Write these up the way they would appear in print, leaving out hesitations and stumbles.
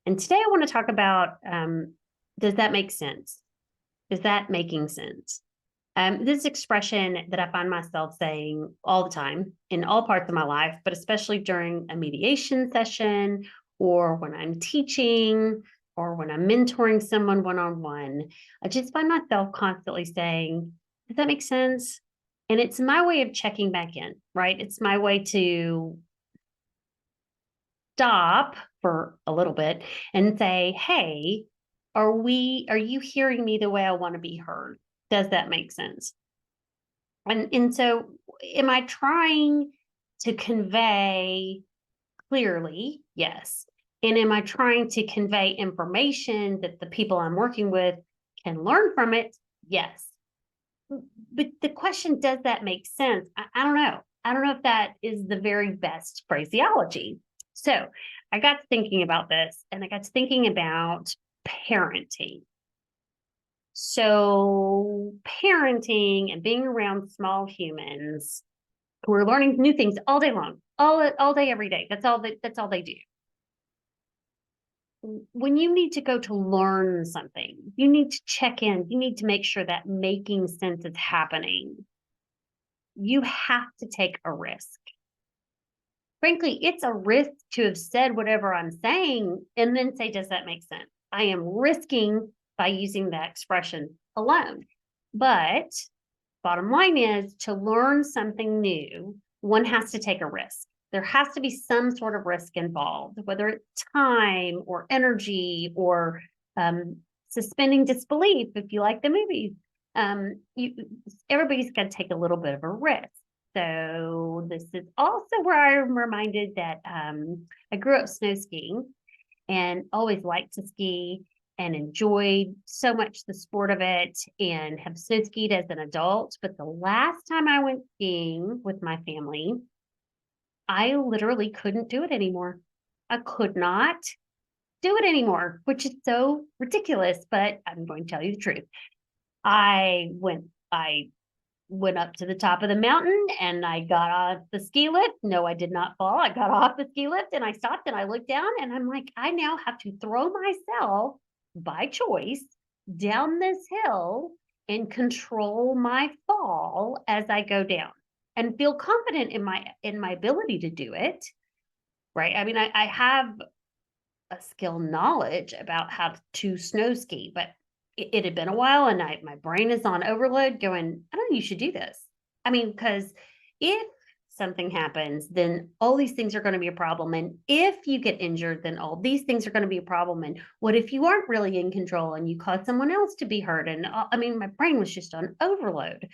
And today I want to talk about does that make sense? Is that making sense? This expression that I find myself saying all the time in all parts of my life, but especially during a mediation session or when I'm teaching or when I'm mentoring someone one on one. I just find myself constantly saying, does that make sense? And it's my way of checking back in, right? It's my way to stop for a little bit and say, hey, are you hearing me the way I want to be heard? Does that make sense? And so am I trying to convey clearly? Yes. And am I trying to convey information that the people I'm working with can learn from it? Yes. But the question, does that make sense? I don't know. I don't know if that is the very best phraseology. So I got to thinking about this and I got to thinking about parenting. So parenting and being around small humans who are learning new things all day long, all day, every day. That's all they do. When you need to go to learn something, you need to check in, you need to make sure that making sense is happening. You have to take a risk. Frankly, it's a risk to have said whatever I'm saying and then say, does that make sense? I am risking by using that expression alone. But bottom line is to learn something new, one has to take a risk. There has to be some sort of risk involved, whether it's time or energy or suspending disbelief if you like the movies. Everybody's got to take a little bit of a risk. So this is also where I'm reminded that I grew up snow skiing and always liked to ski and enjoyed so much the sport of it and have snow skied as an adult. But the last time I went skiing with my family, I literally couldn't do it anymore. I could not do it anymore, which is so ridiculous, but I'm going to tell you the truth. I went up to the top of the mountain and I got off the ski lift. No, I did not fall. I got off the ski lift and I stopped and I looked down and I'm like, I now have to throw myself by choice down this hill and control my fall as I go down and feel confident in my ability to do it. Right. I mean, I have a skill knowledge about how to snow ski, but it had been a while and my brain is on overload going, I don't know, you should do this. I mean, because if something happens, then all these things are going to be a problem. And if you get injured, then all these things are going to be a problem. And what if you aren't really in control and you cause someone else to be hurt? And I mean, my brain was just on overload.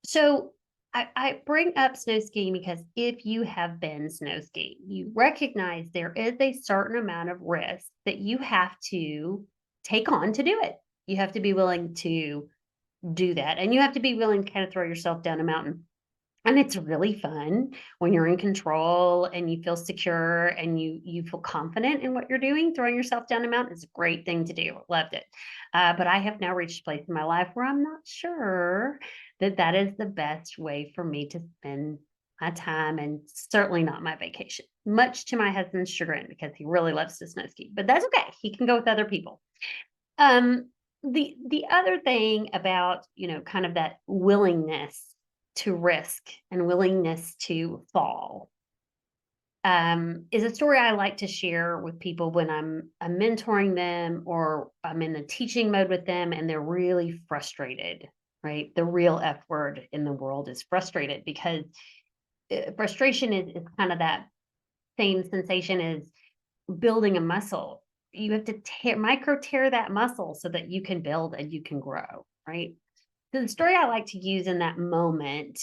So I bring up snow skiing because if you have been snow skiing, you recognize there is a certain amount of risk that you have to take on to do it. You have to be willing to do that. And you have to be willing to kind of throw yourself down a mountain. And it's really fun when you're in control and you feel secure and you feel confident in what you're doing. Throwing yourself down a mountain is a great thing to do. Loved it. But I have now reached a place in my life where I'm not sure that that is the best way for me to spend my time and certainly not my vacation, much to my husband's chagrin because he really loves to snow ski. But that's okay. He can go with other people. The other thing about, kind of that willingness to risk and willingness to fall is a story I like to share with people when I'm mentoring them or I'm in the teaching mode with them and they're really frustrated, right? The real F word in the world is frustrated because frustration is kind of that same sensation as building a muscle. You have to micro tear that muscle so that you can build and you can grow, right? So the story I like to use in that moment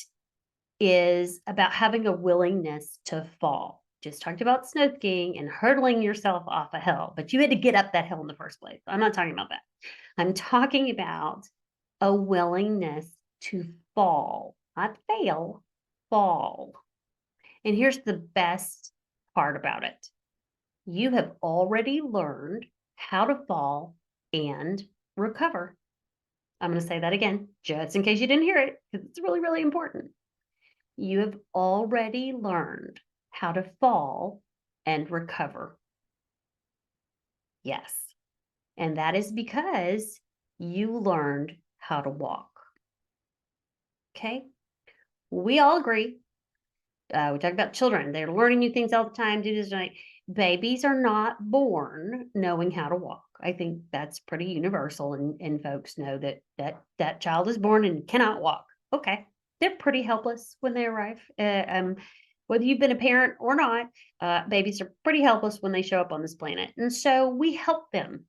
is about having a willingness to fall. Just talked about snow skiing and hurdling yourself off a hill, but you had to get up that hill in the first place. I'm not talking about that. I'm talking about a willingness to fall, not fail, fall. And here's the best part about it. You have already learned how to fall and recover. I'm going to say that again, just in case you didn't hear it, because it's really, really important. You have already learned how to fall and recover. Yes. And that is because you learned how to walk. Okay. We all agree. We talk about children. They're learning new things all the time. Do this, right? Babies are not born knowing how to walk. I think that's pretty universal, and folks know that child is born and cannot walk. Okay, they're pretty helpless when they arrive. Whether you've been a parent or not, babies are pretty helpless when they show up on this planet, and so we help them.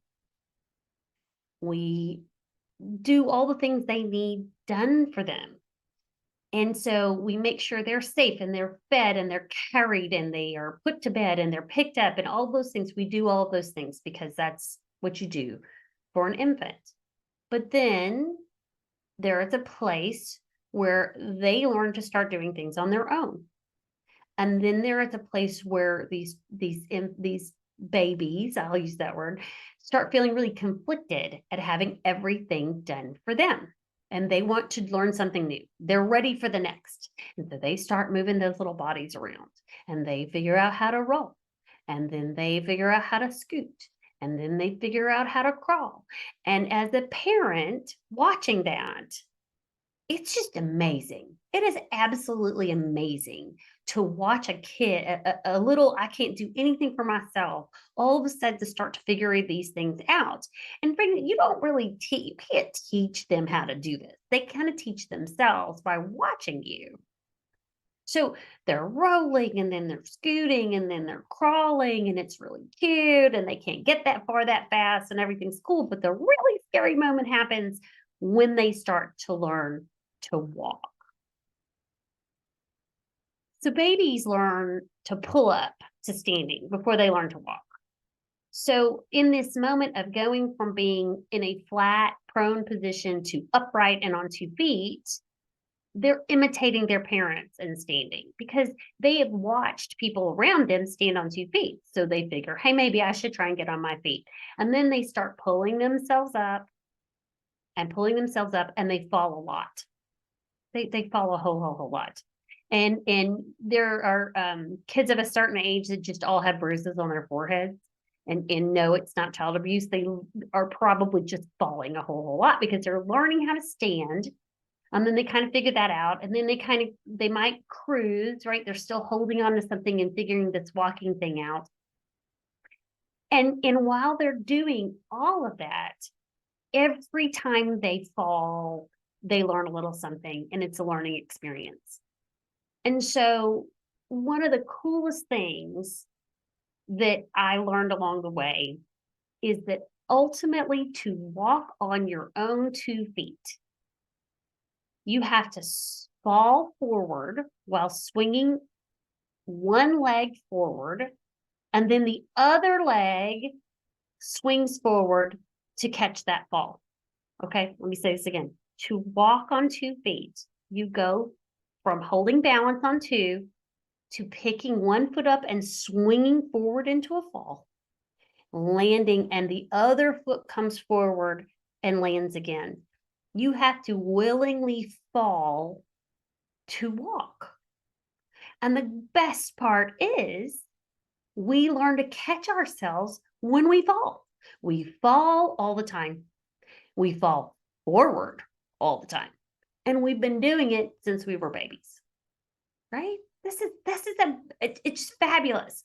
We do all the things they need done for them. And so we make sure they're safe and they're fed and they're carried and they are put to bed and they're picked up and all those things. We do all those things because that's what you do for an infant. But then there is a place where they learn to start doing things on their own. And then there is a place where these babies, I'll use that word, start feeling really conflicted at having everything done for them. And they want to learn something new. They're ready for the next. And so they start moving those little bodies around and they figure out how to roll. And then they figure out how to scoot. And then they figure out how to crawl. And as a parent watching that, it's just amazing. It is absolutely amazing to watch a kid, a little, I can't do anything for myself, all of a sudden to start to figure these things out. And frankly, you don't really you can't teach them how to do this. They kind of teach themselves by watching you. So they're rolling and then they're scooting and then they're crawling and it's really cute and they can't get that far that fast and everything's cool. But the really scary moment happens when they start to learn to walk. So babies learn to pull up to standing before they learn to walk. So in this moment of going from being in a flat, prone position to upright and on 2 feet, they're imitating their parents in standing because they have watched people around them stand on 2 feet. So they figure, hey, maybe I should try and get on my feet. And then they start pulling themselves up and they fall a lot. They fall a whole lot. And there are kids of a certain age that just all have bruises on their foreheads. And no, it's not child abuse. They are probably just falling a whole lot because they're learning how to stand. And then they kind of figure that out. And then they might cruise, right? They're still holding on to something and figuring this walking thing out. And while they're doing all of that, every time they fall, they learn a little something, and it's a learning experience. And so one of the coolest things that I learned along the way is that ultimately to walk on your own 2 feet, you have to fall forward while swinging one leg forward, and then the other leg swings forward to catch that fall. Okay, let me say this again. To walk on 2 feet, you go from holding balance on 2 to picking one foot up and swinging forward into a fall, landing, and the other foot comes forward and lands again. You have to willingly fall to walk. And the best part is we learn to catch ourselves when we fall. We fall all the time. We fall forward all the time. And we've been doing it since we were babies, right? It's fabulous.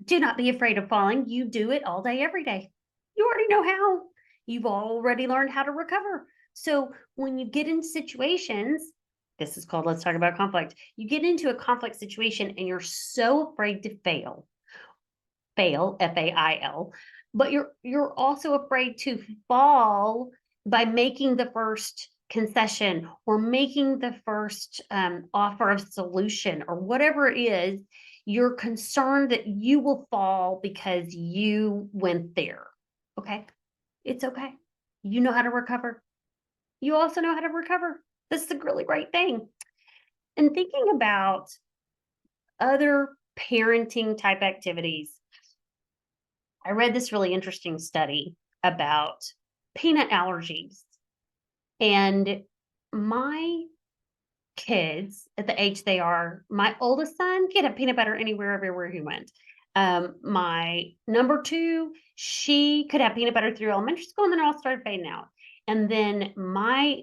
Do not be afraid of falling. You do it all day, every day. You already know how. You've already learned how to recover. So when you get into situations, this is called, let's talk about conflict. You get into a conflict situation and you're so afraid to fail, F-A-I-L, but you're also afraid to fall by making the first concession or making the first offer of solution or whatever it is. You're concerned that you will fall because you went there. Okay, it's okay. You know how to recover. You also know how to recover. This is a really great thing. And thinking about other parenting type activities, I read this really interesting study about peanut allergies. And my kids at the age they are, my oldest son could have peanut butter anywhere, everywhere he went. My number 2, she could have peanut butter through elementary school, and then it all started fading out. And then my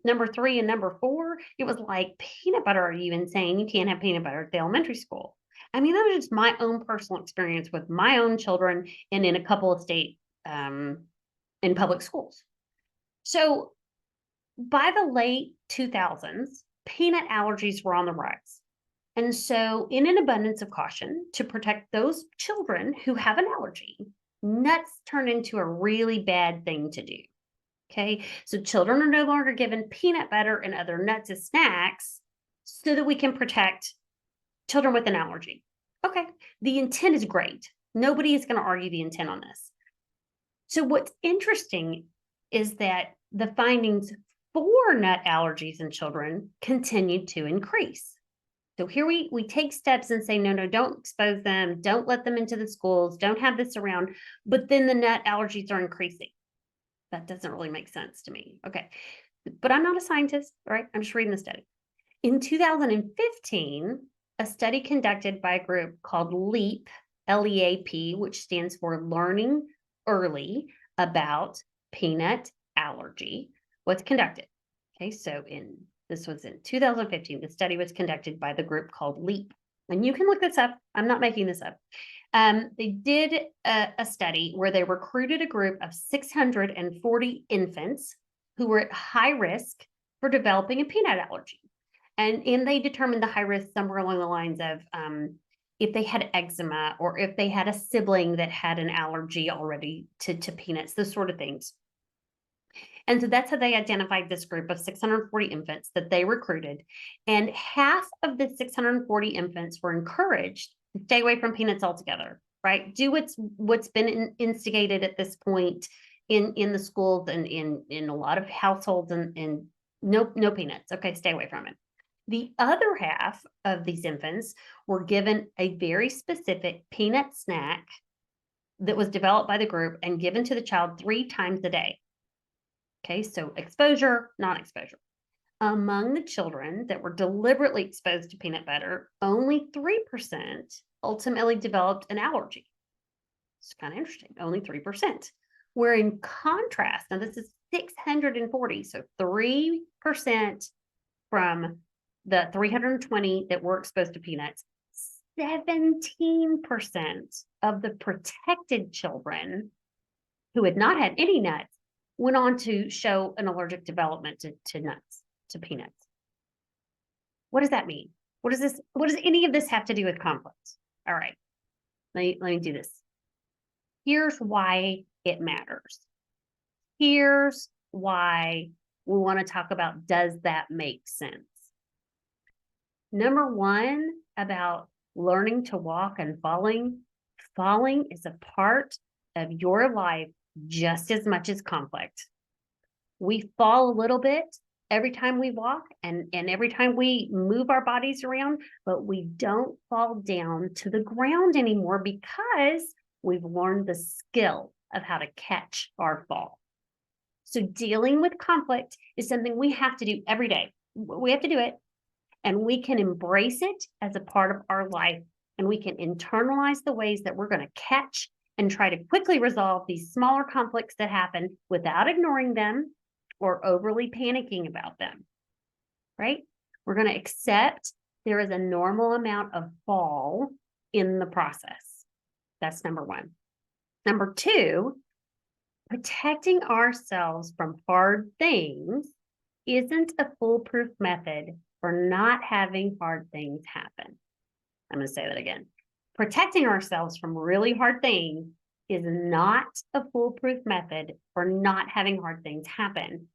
number 3 and number 4, it was like, peanut butter, are you insane? You can't have peanut butter at the elementary school. I mean, that was just my own personal experience with my own children and in a couple of state in public schools. So by the late 2000s, peanut allergies were on the rise. And so, in an abundance of caution, to protect those children who have an allergy, nuts turn into a really bad thing to do. Okay, so children are no longer given peanut butter and other nuts as snacks so that we can protect children with an allergy. Okay, the intent is great. Nobody is going to argue the intent on this. So, what's interesting is that the findings for nut allergies in children continued to increase. So here we take steps and say, no, don't expose them. Don't let them into the schools. Don't have this around. But then the nut allergies are increasing. That doesn't really make sense to me. Okay. But I'm not a scientist, right? I'm just reading the study. In 2015, a study conducted by a group called LEAP, L-E-A-P, which stands for Learning Early About Peanut Allergy, was conducted. Okay, so this was in 2015. The study was conducted by the group called LEAP. And you can look this up. I'm not making this up. They did a study where they recruited a group of 640 infants who were at high risk for developing a peanut allergy. And they determined the high risk somewhere along the lines of if they had eczema or if they had a sibling that had an allergy already to peanuts, those sort of things. And so that's how they identified this group of 640 infants that they recruited. And half of the 640 infants were encouraged to stay away from peanuts altogether, right? Do what's been instigated at this point in the schools and in a lot of households, and no peanuts. Okay, stay away from it. The other half of these infants were given a very specific peanut snack that was developed by the group and given to the child 3 times a day. Okay, so exposure, non-exposure. Among the children that were deliberately exposed to peanut butter, only 3% ultimately developed an allergy. It's kind of interesting, only 3%. Where in contrast, now this is 640, so 3% from the 320 that were exposed to peanuts, 17% of the protected children who had not had any nuts went on to show an allergic development to nuts, to peanuts. What does that mean? What does any of this have to do with conflict? All right, let me do this. Here's why it matters. Here's why we want to talk about, does that make sense? Number 1, about learning to walk and falling. Falling is a part of your life just as much as conflict. We fall a little bit every time we walk and every time we move our bodies around, but we don't fall down to the ground anymore because we've learned the skill of how to catch our fall. So dealing with conflict is something we have to do every day. We have to do it, and we can embrace it as a part of our life, and we can internalize the ways that we're going to catch and try to quickly resolve these smaller conflicts that happen without ignoring them or overly panicking about them, right? We're going to accept there is a normal amount of fall in the process. That's number 1. Number 2, protecting ourselves from hard things isn't a foolproof method for not having hard things happen. I'm going to say that again. Protecting ourselves from really hard things is not a foolproof method for not having hard things happen.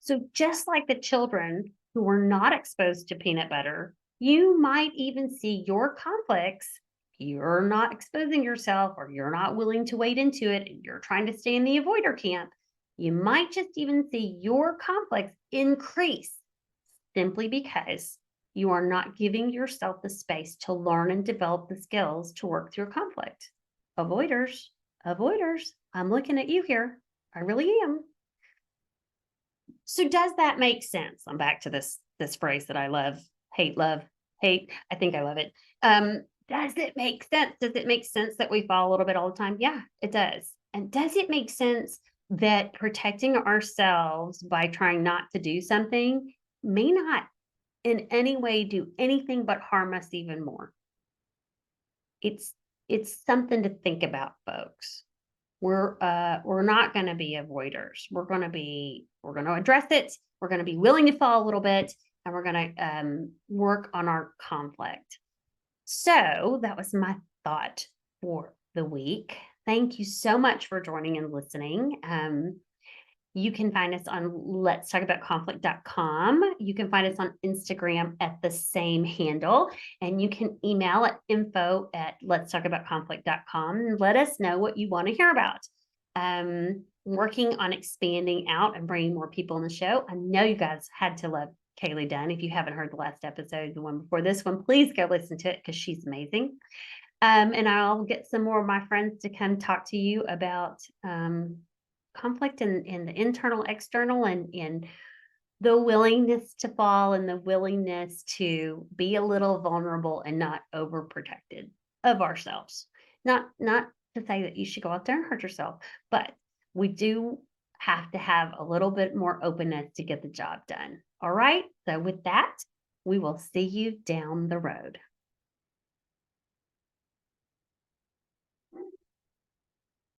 So just like the children who were not exposed to peanut butter, you might even see your conflicts. You're not exposing yourself, or you're not willing to wade into it, and you're trying to stay in the avoider camp. You might just even see your conflicts increase simply because you are not giving yourself the space to learn and develop the skills to work through conflict. Avoiders, I'm looking at you here. I really am. So does that make sense? I'm back to this phrase that I love, hate, love, hate. I think I love it. does it make sense? Does it make sense that we fall a little bit all the time? Yeah, it does. And does it make sense that protecting ourselves by trying not to do something may not in any way do anything but harm us even more? It's something to think about, folks. We're not going to be avoiders. We're going to address it. We're going to be willing to fall a little bit, and we're going to work on our conflict. So that was my thought for the week. Thank you so much for joining and listening. You can find us on letstalkaboutconflict.com. You can find us on Instagram at the same handle, and you can email at info@letstalkaboutconflict.com and let us know what you want to hear about. Working on expanding out and bringing more people on the show. I know you guys had to love Kaylee Dunn. If you haven't heard the last episode, the one before this one, please go listen to it because she's amazing. And I'll get some more of my friends to come talk to you about conflict in the internal, external, and the willingness to fall and the willingness to be a little vulnerable and not overprotected of ourselves. Not to say that you should go out there and hurt yourself, but we do have to have a little bit more openness to get the job done. All right. So with that, we will see you down the road.